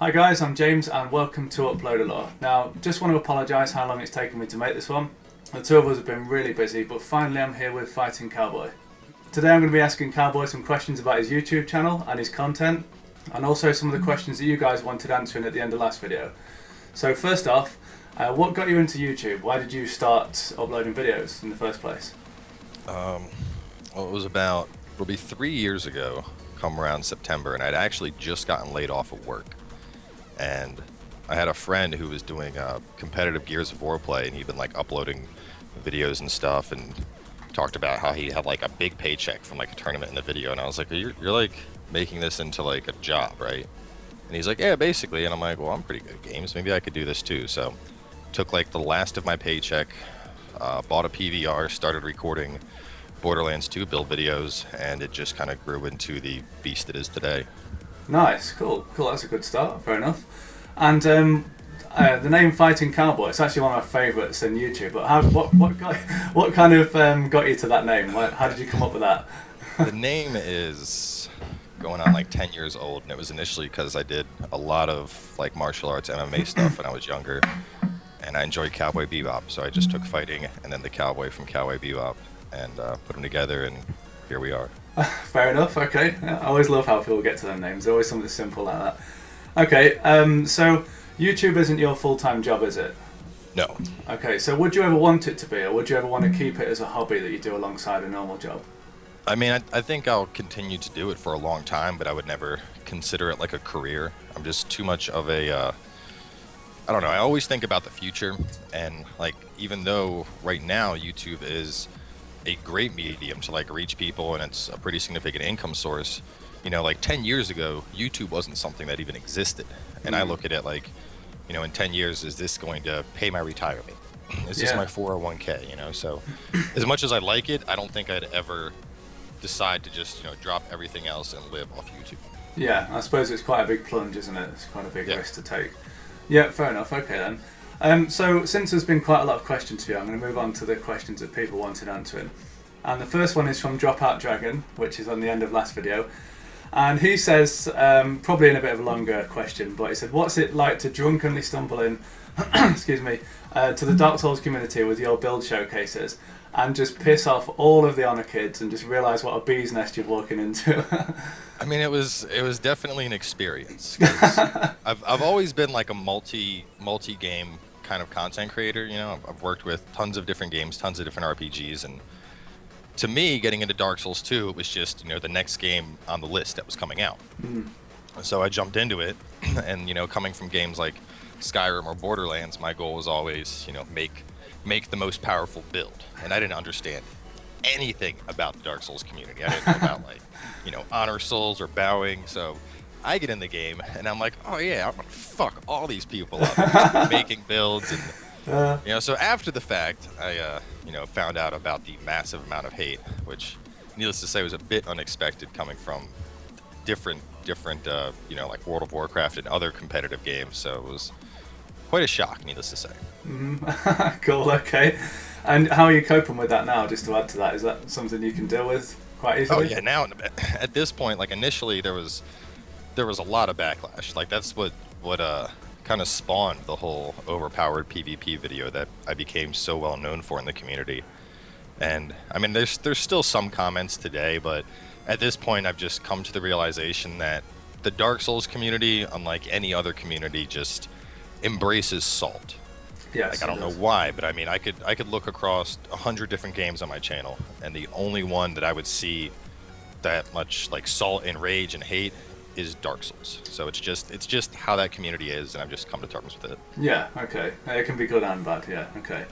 Hi guys, I'm James and welcome to Upload a Lot. Now, just want to apologise how long it's taken me to make this one. The two of us have been really busy, but finally I'm here with Fighting Cowboy. Today I'm going to be asking Cowboy some questions about his YouTube channel and his content, and also some of the questions that you guys wanted answering at the end of last video. So first off, what got you into YouTube? Why did you start uploading videos in the first place? Well, it'll be 3 years ago, come around September, and I'd actually just gotten laid off of work. And I had a friend who was doing competitive Gears of War play, and he'd been like uploading videos and stuff, and talked about how he had like a big paycheck from like a tournament in the video. And I was like, you're like making this into like a job, right? And he's like, yeah, basically. And I'm like, well, I'm pretty good at games. Maybe I could do this too. So took like the last of my paycheck, bought a PVR, started recording Borderlands 2 build videos, and it just kind of grew into the beast it is today. Nice, cool. That's a good start. Fair enough. And the name Fighting Cowboy, it's actually one of my favourites in YouTube. But what kind of got you to that name? How did you come up with that? The name is going on like 10 years old, and it was initially because I did a lot of like martial arts MMA stuff when I was younger, and I enjoyed Cowboy Bebop, so I just took fighting and then the cowboy from Cowboy Bebop and put them together, and here we are. Fair enough, okay. I always love how people get to their names. There's always something simple like that. Okay, so YouTube isn't your full-time job, is it? No. Okay, so would you ever want it to be, or would you ever want to keep it as a hobby that you do alongside a normal job? I mean, I think I'll continue to do it for a long time, but I would never consider it like a career. I'm just too much of a, I don't know, I always think about the future, and like, even though right now YouTube is a great medium to like reach people and it's a pretty significant income source, you know, like 10 years ago, YouTube wasn't something that even existed. And I look at it like, you know, in 10 years, is this going to pay my retirement? Is this my 401k, you know? So as much as I like it, I don't think I'd ever decide to just, you know, drop everything else and live off YouTube. Yeah, I suppose it's quite a big plunge, isn't it? It's quite a big risk to take. Yeah, fair enough. Okay then. So since there's been quite a lot of questions for you, I'm going to move on to the questions that people wanted answering. And the first one is from Dropout Dragon, which is on the end of last video. And he says, probably in a bit of a longer question, but he said, what's it like to drunkenly stumble in, excuse me, to the Dark Souls community with your build showcases and just piss off all of the Honor kids and just realise what a bee's nest you're walking into? I mean, it was definitely an experience. 'Cause I've always been like a multi-game kind of content creator. You know, I've worked with tons of different games, tons of different RPGs, and to me, getting into Dark Souls 2, it was just, you know, the next game on the list that was coming out. So I jumped into it, and you know, coming from games like Skyrim or Borderlands, my goal was always, you know, make the most powerful build, and I didn't understand anything about the Dark Souls community. I didn't know about like, you know, honor souls or bowing. So I get in the game and I'm like, oh yeah, I'm gonna fuck all these people up, just making builds. And you know, so after the fact, I you know, found out about the massive amount of hate, which needless to say was a bit unexpected coming from different you know, like World of Warcraft and other competitive games. So it was quite a shock, needless to say. Cool, okay. And how are you coping with that now, just to add to that? Is that something you can deal with quite easily? Oh yeah, now at this point, like initially there was a lot of backlash. Like that's what kind of spawned the whole overpowered PvP video that I became so well known for in the community. And I mean, there's still some comments today, but at this point I've just come to the realization that the Dark Souls community, unlike any other community, just embraces salt. Yes, like I don't know why, but I mean, I could look across 100 different games on my channel, and the only one that I would see that much like salt and rage and hate is Dark Souls. So it's just how that community is, and I've just come to terms with it. Yeah, okay. It can be good and bad, yeah, okay.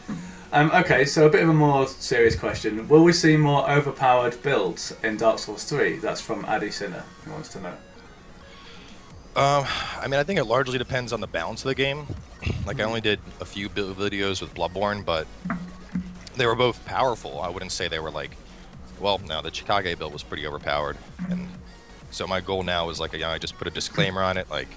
Okay, so a bit of a more serious question. Will we see more overpowered builds in Dark Souls 3? That's from Addy Sinner, who wants to know. I mean, I think it largely depends on the balance of the game. Like I only did a few build videos with Bloodborne, but they were both powerful. I wouldn't say they were like, well, no, the Chicago build was pretty overpowered, and so my goal now is like, you know, I just put a disclaimer on it, like,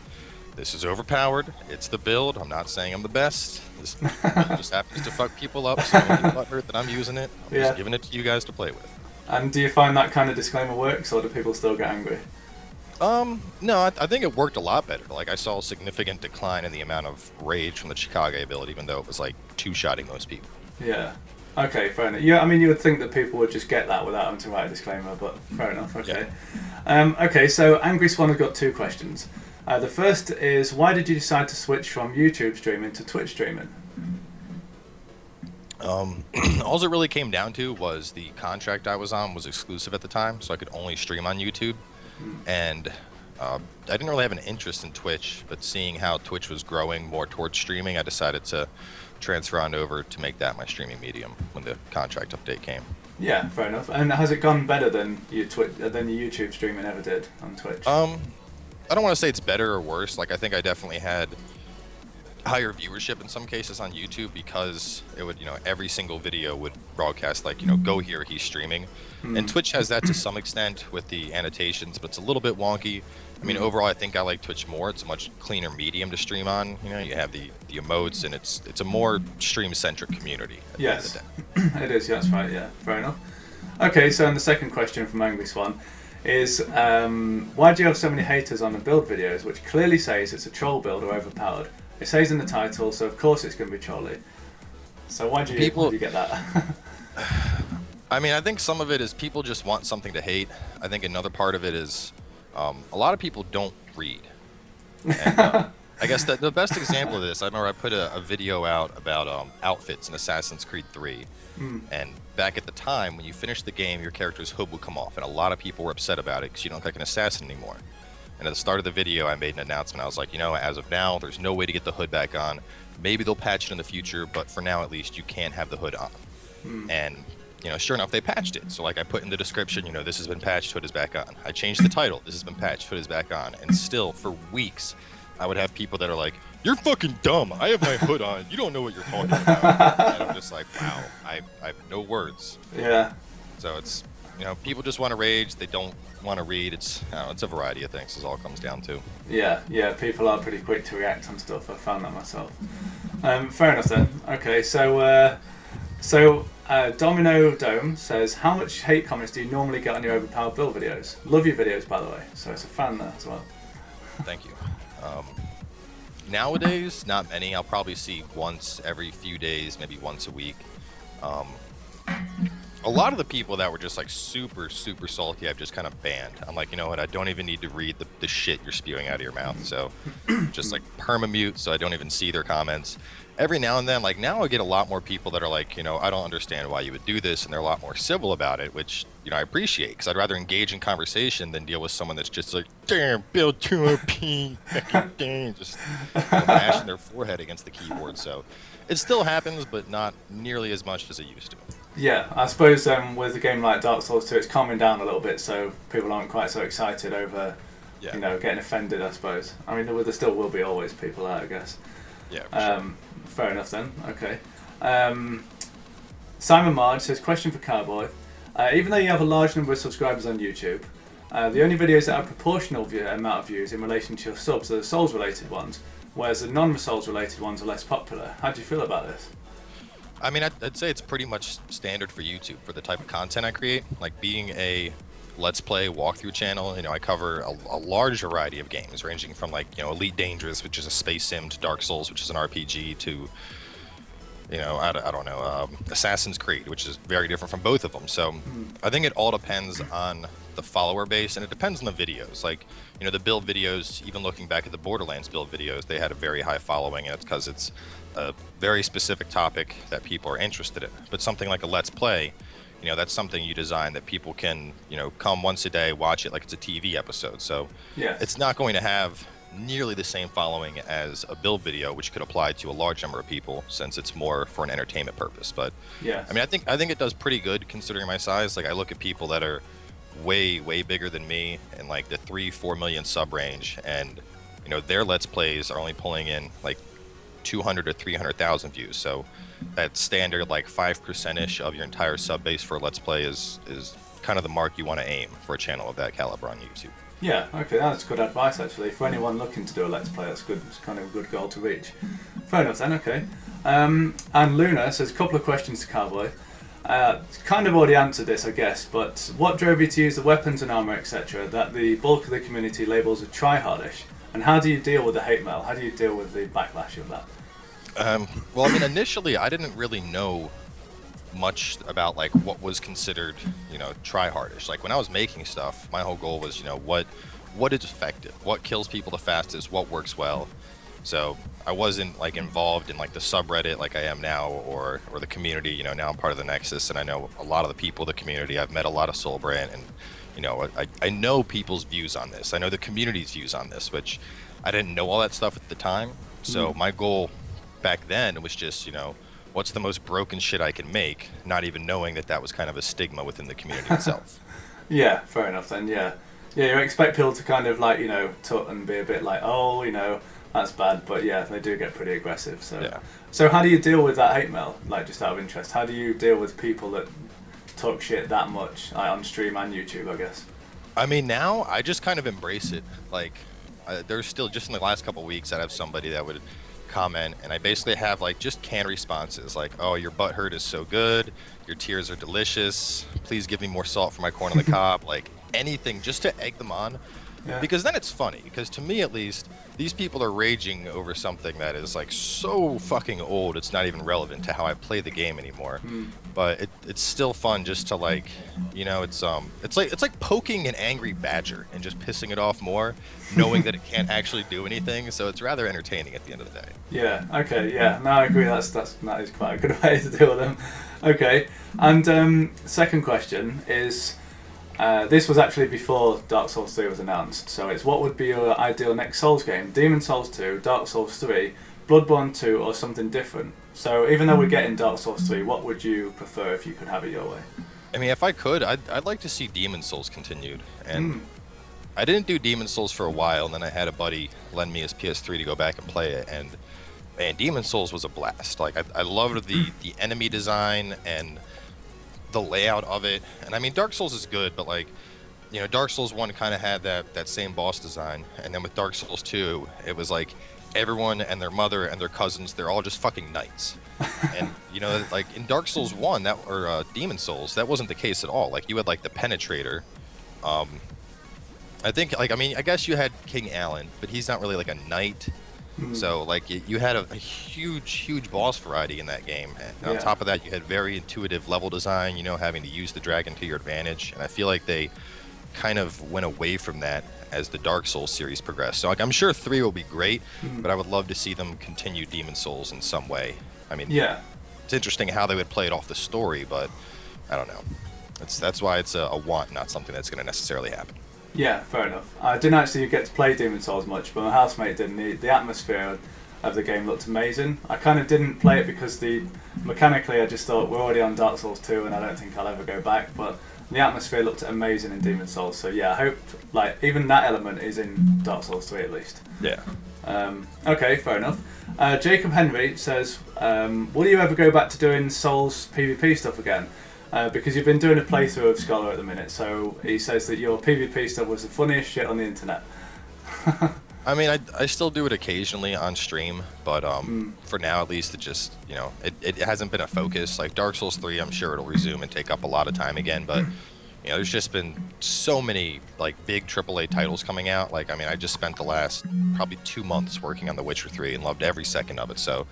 this is overpowered, it's the build, I'm not saying I'm the best, this build just happens to fuck people up, so don't get butthurt that I'm using it, I'm just giving it to you guys to play with. And do you find that kind of disclaimer works, or do people still get angry? No, I think it worked a lot better. Like, I saw a significant decline in the amount of rage from the Chicago ability, even though it was like two-shotting most people. Yeah. Okay, fair enough. Yeah, I mean, you would think that people would just get that without having to write a disclaimer, but fair enough. Okay. Yeah. Okay, so Angry Swan has got 2 questions. The first is, why did you decide to switch from YouTube streaming to Twitch streaming? All it really came down to was the contract I was on was exclusive at the time, so I could only stream on YouTube. And I didn't really have an interest in Twitch, but seeing how Twitch was growing more towards streaming, I decided to transfer on over to make that my streaming medium when the contract update came. Yeah, fair enough. And has it gone better than your YouTube streaming ever did on Twitch? I don't want to say it's better or worse. Like, I think I definitely had higher viewership in some cases on YouTube because it would, every single video would broadcast like, go here, he's streaming. And Twitch has that to some extent with the annotations, but it's a little bit wonky. I mean, overall, I think I like Twitch more. It's a much cleaner medium to stream on. You have the emotes, and it's a more stream-centric community. Yes, it is. Yeah, that's right. Yeah, fair enough. Okay, so the second question from Angry Swan is, why do you have so many haters on the build videos, which clearly says it's a troll build or overpowered? It says in the title, so of course it's going to be trolly. So why do you get that? I mean, I think some of it is people just want something to hate. I think another part of it is a lot of people don't read. And, I guess the best example of this, I remember I put a video out about outfits in Assassin's Creed 3. And back at the time, when you finished the game, your character's hood would come off, and a lot of people were upset about it because you don't look like an assassin anymore. And at the start of the video, I made an announcement. I was like, as of now, there's no way to get the hood back on. Maybe they'll patch it in the future, but for now, at least, you can't have the hood on. And, sure enough, they patched it. So, like, I put in the description, this has been patched, hood is back on. I changed the title, this has been patched, hood is back on. And still, for weeks, I would have people that are like, you're fucking dumb. I have my hood on. You don't know what you're talking about. And I'm just like, wow, I have no words. Yeah. So it's, people just want to rage. They don't want to read. It's a variety of things is all it comes down to. Yeah, people are pretty quick to react on stuff. I found that myself. Fair enough then. Okay, so Domino Dome says, how much hate comments do you normally get on your overpowered build videos? Love your videos, by the way. So it's a fan there as well. Thank you. Nowadays, not many. I'll probably see once every few days, maybe once a week. A lot of the people that were just like super, super salty, I've just kind of banned. I'm like, you know what? I don't even need to read the shit you're spewing out of your mouth. So just like perma-mute so I don't even see their comments. Every now and then, like now I get a lot more people that are like, I don't understand why you would do this. And they're a lot more civil about it, which, I appreciate. Because I'd rather engage in conversation than deal with someone that's just like, damn, build 2 OP, damn, just bashing their forehead against the keyboard. So it still happens, but not nearly as much as it used to. Yeah, I suppose with a game like Dark Souls 2, it's calming down a little bit, so people aren't quite so excited over, getting offended, I suppose. I mean, there still will be always people out, I guess. Yeah, for sure. Fair enough then. Okay. Simon Marge says, question for Cowboy. Even though you have a large number of subscribers on YouTube, the only videos that have proportional amount of views in relation to your subs are the Souls-related ones, whereas the non-Souls-related ones are less popular. How do you feel about this? I mean, I'd say it's pretty much standard for YouTube for the type of content I create. Like being a Let's Play walkthrough channel, I cover a large variety of games, ranging from like, Elite Dangerous, which is a space sim, to Dark Souls, which is an RPG, to, I don't know, Assassin's Creed, which is very different from both of them. So I think it all depends on the follower base, and it depends on the videos. Like, the build videos, even looking back at the Borderlands build videos, they had a very high following, and it's because it's a very specific topic that people are interested in. But something like a Let's Play, that's something you design that people can, come once a day, watch it like it's a TV episode. So it's not going to have nearly the same following as a build video, which could apply to a large number of people since it's more for an entertainment purpose. But I mean, I think it does pretty good considering my size. Like I look at people that are way bigger than me in like the 3-4 million sub range, and their Let's Plays are only pulling in like 200 to 300,000 views. So that standard like 5% of your entire sub base for a Let's Play is kind of the mark you want to aim for a channel of that caliber on YouTube. Yeah, okay, that's good advice actually. For anyone looking to do a Let's Play, that's good. It's kind of a good goal to reach. Fair enough then, okay. And Luna says, a couple of questions to Cowboy. Kind of already answered this, I guess, but what drove you to use the weapons and armor, etc., that the bulk of the community labels as tryhardish? And how do you deal with the hate mail? How do you deal with the backlash of that? Well, I mean, initially, I didn't really know much about like what was considered, tryhardish. Like when I was making stuff, my whole goal was, what is effective, what kills people the fastest, what works well. So I wasn't like involved in like the subreddit like I am now, or the community. Now I'm part of the Nexus, and I know a lot of the people in the community. I've met a lot of Soulbrand, and I know people's views on this. I know the community's views on this, which I didn't know all that stuff at the time. So my goal back then was just, what's the most broken shit I can make, not even knowing that was kind of a stigma within the community itself. Yeah, fair enough then. Yeah, you expect people to kind of like tut and be a bit like, oh, that's bad, but yeah, they do get pretty aggressive. So yeah. So how do you deal with that hate mail? Like, just out of interest, how do you deal with people that talk shit that much, like, on stream and YouTube, I guess? I mean, now I just kind of embrace it. Like, there's still, just in the last couple of weeks, I have somebody that would comment, and I basically have like just canned responses like, oh, your butt hurt is so good, your tears are delicious, please give me more salt for my corn on the cob. Like anything just to egg them on. Yeah. Because then it's funny, because to me at least, these people are raging over something that is like so fucking old it's not even relevant to how I play the game anymore. But it's still fun just to like, it's like poking an angry badger and just pissing it off more, knowing that it can't actually do anything. So it's rather entertaining at the end of the day. Yeah. Okay. Yeah. No, I agree. That is quite a good way to deal with them. Okay. And second question is. This was actually before Dark Souls 3 was announced, so it's what would be your ideal next Souls game? Demon Souls 2, Dark Souls 3, Bloodborne 2, or something different? So even though we're getting Dark Souls 3, what would you prefer if you could have it your way? I mean, if I could, I'd like to see Demon Souls continued. And I didn't do Demon Souls for a while, and then I had a buddy lend me his PS3 to go back and play it, and man, Demon Souls was a blast. Like, I loved the enemy design and the layout of it. And I mean, Dark Souls is good, but like, Dark Souls 1 kind of had that same boss design, and then with Dark Souls 2 it was like everyone and their mother and their cousins, they're all just fucking knights. And like in Dark Souls 1 or Demon Souls, that wasn't the case at all. Like you had like the Penetrator, I think, like, I mean, I guess you had King Alan, but he's not really like a knight. So like you had a huge boss variety in that game, and on top of that you had very intuitive level design, having to use the dragon to your advantage. And I feel like they kind of went away from that as the Dark Souls series progressed. So like, I'm sure 3 will be great, but I would love to see them continue Demon Souls in some way. I mean, it's interesting how they would play it off the story, but I don't know. That's why it's a want, not something that's going to necessarily happen. Yeah, fair enough. I didn't actually get to play Demon Souls much, but my housemate did. The atmosphere of the game looked amazing. I kind of didn't play it because mechanically I just thought we're already on Dark Souls 2 and I don't think I'll ever go back, but the atmosphere looked amazing in Demon Souls. So yeah, I hope like even that element is in Dark Souls 3 at least. Yeah. Okay, fair enough. Jacob Henry says, will you ever go back to doing Souls PvP stuff again? Because you've been doing a playthrough of Scholar at the minute, so he says that your PvP stuff was the funniest shit on the internet. I mean, I still do it occasionally on stream, but for now at least, it just, it hasn't been a focus. Like Dark Souls 3, I'm sure it'll resume and take up a lot of time again, but there's just been so many like big AAA titles coming out. Like, I mean, I just spent the last probably 2 months working on The Witcher 3 and loved every second of it. So,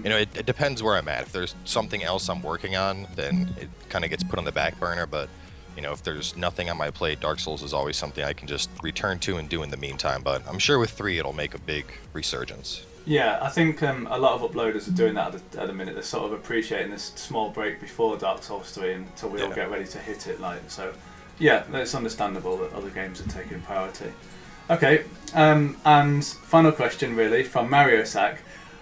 it depends where I'm at. If there's something else I'm working on, then it kind of gets put on the back burner. But, if there's nothing on my plate, Dark Souls is always something I can just return to and do in the meantime. But I'm sure with 3, it'll make a big resurgence. Yeah, I think a lot of uploaders are doing that at the minute. They're sort of appreciating this small break before Dark Souls 3 until we all get ready to hit it. Like, so, yeah, it's understandable that other games are taking priority. Okay, and final question really from Mario Sack.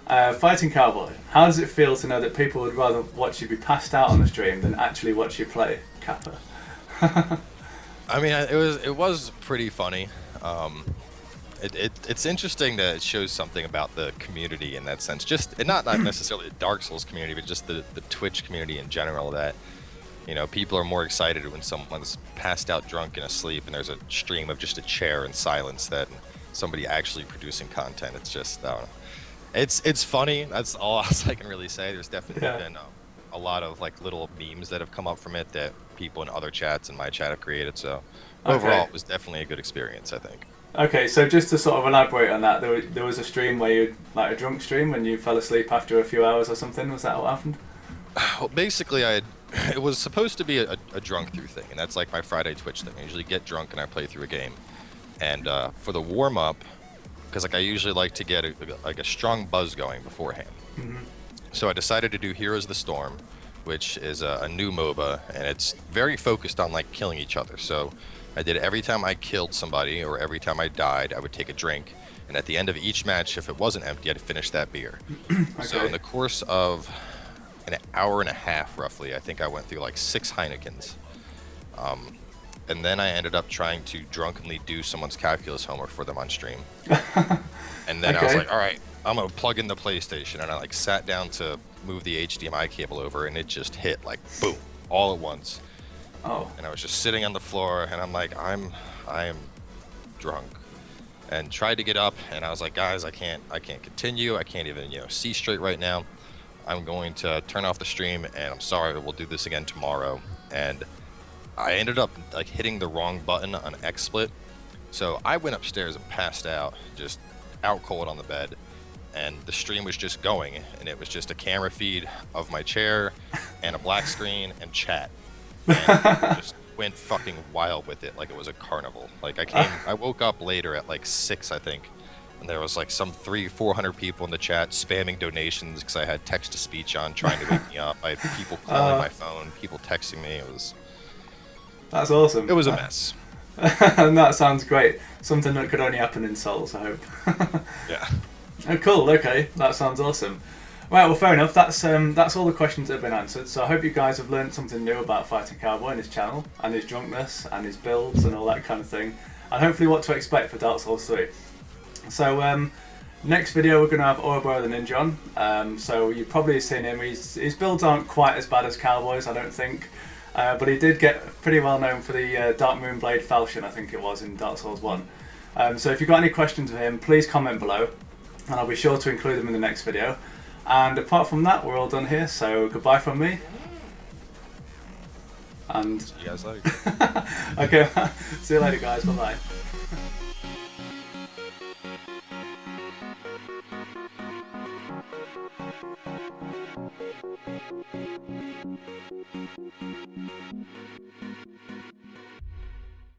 Fighting Cowboy, how does it feel to know that people would rather watch you be passed out on the stream than actually watch you play Kappa? I mean, it was pretty funny. It's interesting that it shows something about the community in that sense. Just not necessarily the Dark Souls community, but just the Twitch community in general. That people are more excited when someone's passed out, drunk, and asleep, and there's a stream of just a chair and silence than somebody actually producing content. It's just, I don't know. It's funny. That's all else I can really say. There's definitely been a lot of like little memes that have come up from it that people in other chats and my chat have created. So overall, it was definitely a good experience, I think. Okay, so just to sort of elaborate on that, there was a stream where you, like a drunk stream, when you fell asleep after a few hours or something. Was that what happened? Well, basically, it was supposed to be a drunk through thing, and that's like my Friday Twitch thing. I usually get drunk and I play through a game. And for the warm up, because like I usually like to get a strong buzz going beforehand. So I decided to do Heroes of the Storm, which is a new MOBA, and it's very focused on like killing each other. So I did every time I killed somebody or every time I died, I would take a drink, and at the end of each match, if it wasn't empty, I'd finish that beer. Okay. So in the course of an hour and a half, roughly, I think I went through like 6 Heinekens. And then I ended up trying to drunkenly do someone's calculus homework for them on stream. And then I was like, all right, I'm going to plug in the PlayStation. And I like sat down to move the HDMI cable over, and it just hit like boom, all at once. Oh. And I was just sitting on the floor, and I'm like, I am drunk. And tried to get up, and I was like, guys, I can't continue. I can't even, see straight right now. I'm going to turn off the stream, and I'm sorry, we'll do this again tomorrow. And I ended up like hitting the wrong button on XSplit. So I went upstairs and passed out, just out cold on the bed. And the stream was just going, and it was just a camera feed of my chair and a black screen and chat. And I just went fucking wild with it like it was a carnival. Like I woke up later at like 6, I think. And there was like some 300-400 people in the chat spamming donations because I had text-to-speech on trying to wake me up. I had people calling my phone, people texting me. That's awesome. It was a mess. And that sounds great. Something that could only happen in Souls, I hope. Yeah. Oh, cool. Okay, that sounds awesome. Right, well, fair enough. That's all the questions that have been answered. So I hope you guys have learned something new about Fighting Cowboy and his channel, and his drunkenness, and his builds, and all that kind of thing, and hopefully what to expect for Dark Souls 3. So next video we're going to have Ouroboros the Ninja on. So you've probably seen him. His builds aren't quite as bad as Cowboy's, I don't think. But he did get pretty well known for the Dark Moonblade Falchion, I think it was, in Dark Souls 1. So if you've got any questions for him, please comment below, and I'll be sure to include them in the next video. And apart from that, we're all done here, so goodbye from me. And see you guys later. Okay, see you later, guys. Bye-bye.